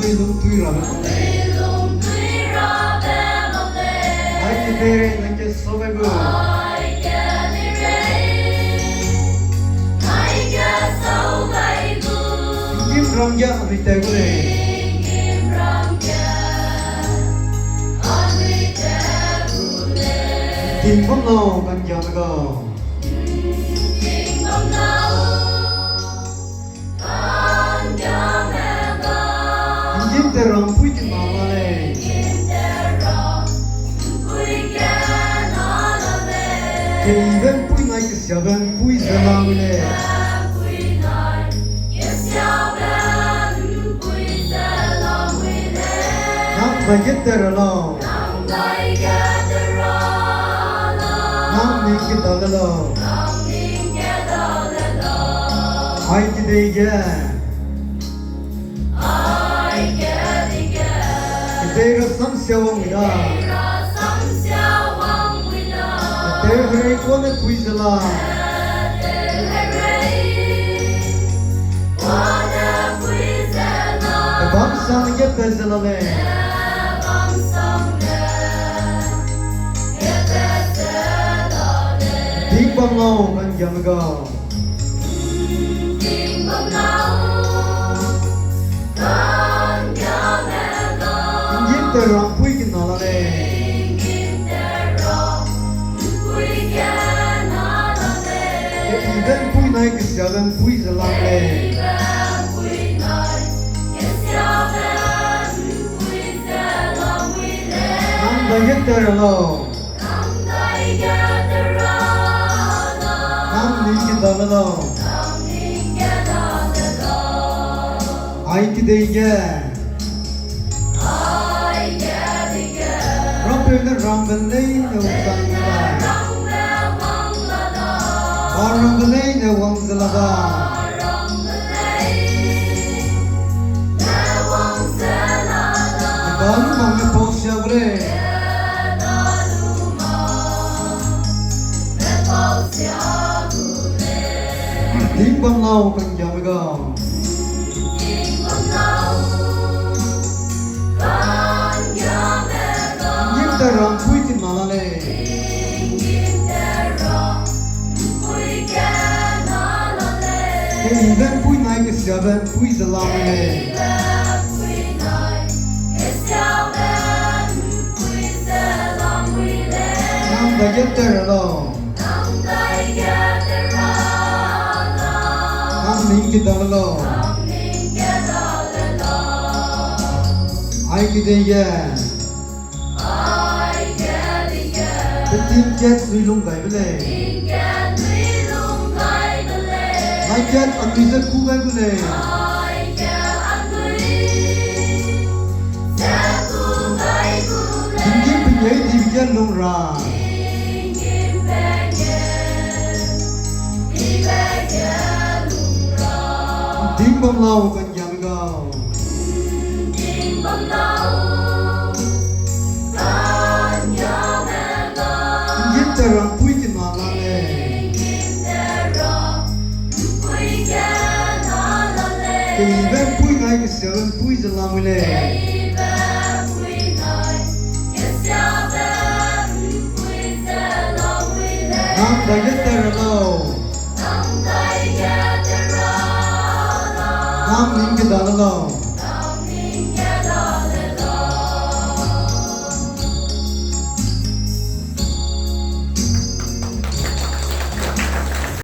tuy lung tuy ra me ai ki tere nang ke so me bu kim rong ya ami te gu le tim phong no kan ya me go kim te rong pui ki ma la le ke ben pui nai ki sia ben pui za la le nam ba yet te ra lo nam ni ki da la lo ai ki de ye te ra sam sia wang da te re ko ne pui za la bam sang ye pe za la le ding bam lo kan ya me go kim te rong pui ki na la le ke ben pui nai ki sia ben pui za la le nam ba yet te ra lo nam ni ki da la lo ai ki de ye ram pe na ram ben le no sang la ram ben le no wang za la ba ba lu ma me po sia bre ding bam lao kan ya me go kim te rong pui ki na la le ke ben pui nai ki sia ben pui za la le nam ba yet te ra lo nam ni ki da la lo ai ki de ye te tim jet lui lung gai le ai jet an mi se ku gai le kim kim pi ye di bi jet lung ra ding bam lao kan ya me go kim te rong pui ki na la le ke ben pui nai ki sia ben pui za la le nam ba yet te ra lo nam ni ki da la lo